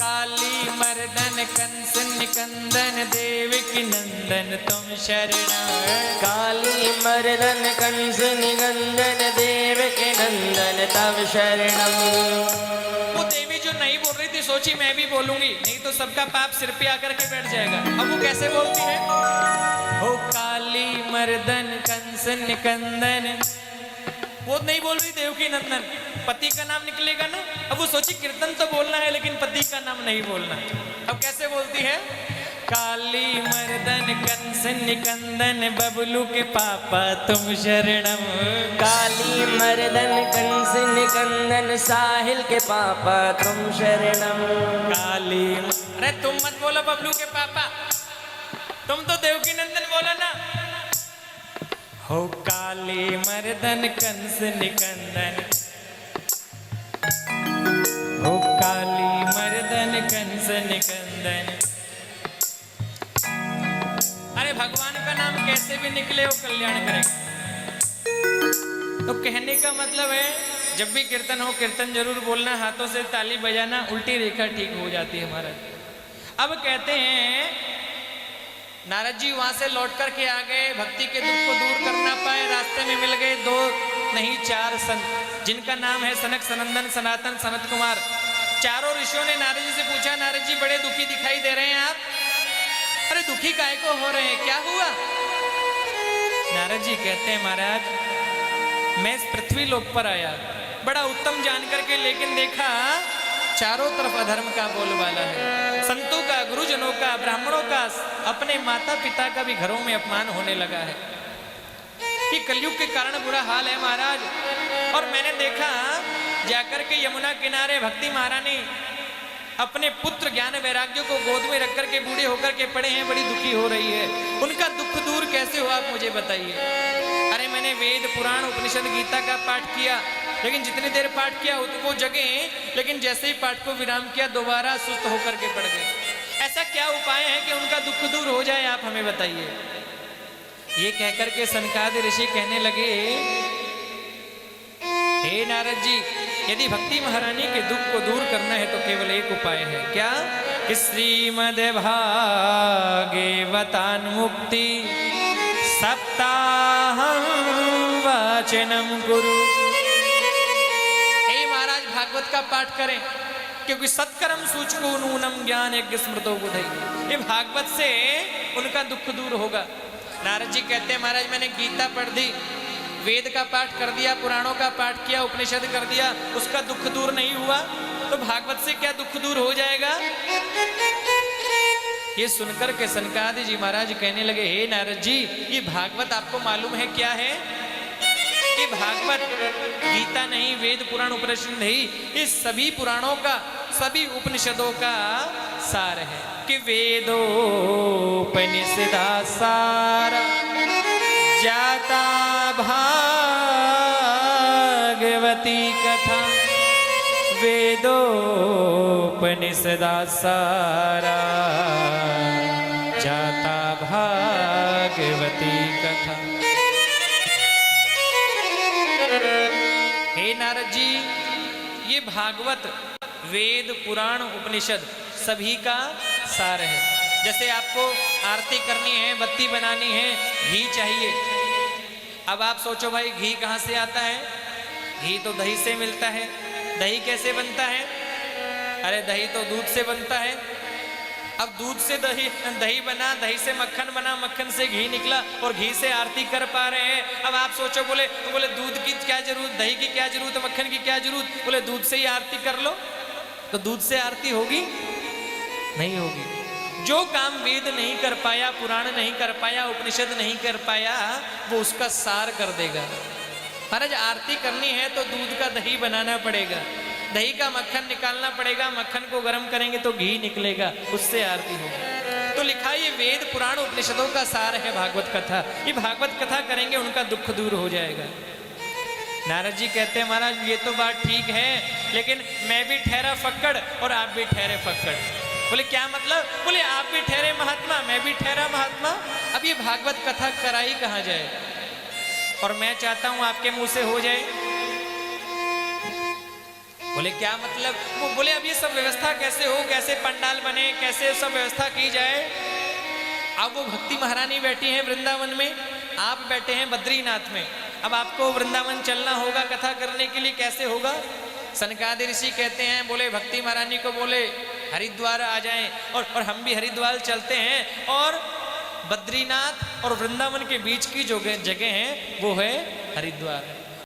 काली मर्दन कंस निकंदन देवकी नंदन तुम शरण। काली मर्दन कंस निकंदन देवकी नंदन तव शरणम। वो देवी जो नहीं बोल रही थी सोची मैं भी बोलूंगी, नहीं तो सबका पाप सिर पे आकर के बैठ जाएगा। अब वो कैसे बोलती है? हो काली मर्दन कंस निकंदन, वो नहीं बोल रही देवकी नंदन, पति का नाम निकलेगा ना। अब वो सोची कीर्तन तो बोलना है लेकिन पति का नाम नहीं बोलना। अब कैसे बोलती है? काली मर्दन कंस निकंदन बबलू के पापा तुम शरणम। काली मर्दन कंस निकंदन साहिल के पापा तुम शरणम। काली, अरे तुम मत बोलो बबलू के पापा, तुम तो देवकी नंदन बोलो ना। हो काली मर्दन कंस निकंदन, हो काली मर्दन कंस निकंदन। अरे भगवान का नाम कैसे भी निकले वो कल्याण करेगा। तो कहने का मतलब है जब भी कीर्तन हो कीर्तन जरूर बोलना, हाथों से ताली बजाना, उल्टी रेखा ठीक हो जाती है महाराज। अब कहते हैं नारद जी वहां से लौट करके आ गए, भक्ति के दुख को दूर कर ना पाए, रास्ते में मिल गए 2 नहीं 4 संत, जिनका नाम है सनक सनंदन सनातन सनत कुमार। चारों ऋषियों ने नारद जी से पूछा, नारद जी बड़े दुखी दिखाई दे रहे हैं आप। अरे दुखी काहे को हो रहे हैं, क्या हुआ? नारद जी कहते हैं महाराज मैं इस पृथ्वी लोक पर आया बड़ा उत्तम जान करके, लेकिन देखा चारों तरफ अधर्म का बोलबाला है। संतों का, गुरुजनों का, ब्राह्मणों का, अपने माता पिता का भी घरों में अपमान होने लगा है। ये कलयुग के कारण बुरा हाल है महाराज। और मैंने देखा जाकर के यमुना किनारे भक्ति महारानी अपने पुत्र ज्ञान वैराग्य को गोद में रख करके बूढ़े होकर के पड़े हैं, बड़ी दुखी हो रही है। उनका दुख दूर कैसे हुआ आप मुझे बताइए। अरे मैंने वेद पुराण उपनिषद गीता का पाठ किया, लेकिन जितनी देर पाठ किया वो जगे, लेकिन जैसे ही पाठ को विराम किया दोबारा सुस्त होकर के पड़ गए। ऐसा क्या उपाय है कि उनका दुख दूर हो जाए, आप हमें बताइए। ये कहकर के सनकादि ऋषि कहने लगे, हे नारद जी यदि भक्ति महारानी के दुख को दूर करना है तो केवल एक उपाय है। क्या? कि श्रीमद् भागवतान्मुक्ति सप्ताहं वाचनम गुरु। हे महाराज भागवत का पाठ करें, क्योंकि सत्कर्म सूचको नूनम ज्ञान यज्ञ स्मृतो बुधई। ये भागवत से उनका दुख दूर होगा। नारद जी कहते हैं महाराज मैंने गीता पढ़ दी, वेद का पाठ कर दिया, पुराणों का पाठ किया, उपनिषद कर दिया, उसका दुख दूर नहीं हुआ, तो भागवत से क्या दुख दूर हो जाएगा? ये सुनकर के सनकादि जी महाराज कहने लगे, हे नारद जी ये भागवत आपको मालूम है क्या है? ये भागवत गीता नहीं, वेद पुराण उपनिषद नहीं, ये सभी पुराणों का, सभी उपनिषदों का सार है। कि वेदोपनिषदा सारा जाता भागवती कथा। वेदोपनिषदा सारा जाता भागवती कथा। हे नारद जी ये भागवत वेद पुराण उपनिषद सभी का सार है। जैसे आपको आरती करनी है, बत्ती बनानी है, घी चाहिए। अब आप सोचो भाई घी कहाँ से आता है? घी तो दही से मिलता है। दही कैसे बनता है? अरे दही तो दूध से बनता है। अब दूध से दही बना, दही से मक्खन बना, मक्खन से घी निकला और घी से आरती कर पा रहे हैं। अब आप सोचो बोले दूध की क्या जरूरत, दही की क्या जरूरत, मक्खन की क्या जरूरत? बोले दूध से ही आरती कर लो। तो दूध से आरती होगी? नहीं होगी। जो काम वेद नहीं कर पाया, पुराण नहीं कर पाया, उपनिषद नहीं कर पाया, वो उसका सार कर देगा। महाराज आरती करनी है तो दूध का दही बनाना पड़ेगा, दही का मक्खन निकालना पड़ेगा, मक्खन को गर्म करेंगे तो घी निकलेगा, उससे आरती होगी। तो लिखा ये वेद पुराण उपनिषदों का सार है भागवत कथा। ये भागवत कथा करेंगे उनका दुख दूर हो जाएगा। नारद जी कहते हैं महाराज ये तो बात ठीक है, लेकिन मैं भी ठहरा फक्कड़ और आप भी ठहरे फक्कड़। बोले क्या मतलब? बोले आप भी ठहरे महात्मा, मैं भी ठहरा महात्मा। अब ये भागवत कथा कराई कहाँ जाए? और मैं चाहता हूं आपके मुंह से हो जाए। बोले क्या मतलब? वो बोले अब ये सब व्यवस्था कैसे हो, कैसे पंडाल बने, कैसे सब व्यवस्था की जाए। अब वो भक्ति महारानी बैठी हैं वृंदावन में, आप बैठे हैं बद्रीनाथ में। अब आपको वृंदावन चलना होगा कथा करने के लिए, कैसे होगा? सनकादि ऋषि कहते हैं, बोले भक्ति महारानी को बोले हरिद्वार आ जाएं, और हम भी हरिद्वार चलते हैं। और बद्रीनाथ और वृंदावन के बीच की जो जगह है वो है हरिद्वार।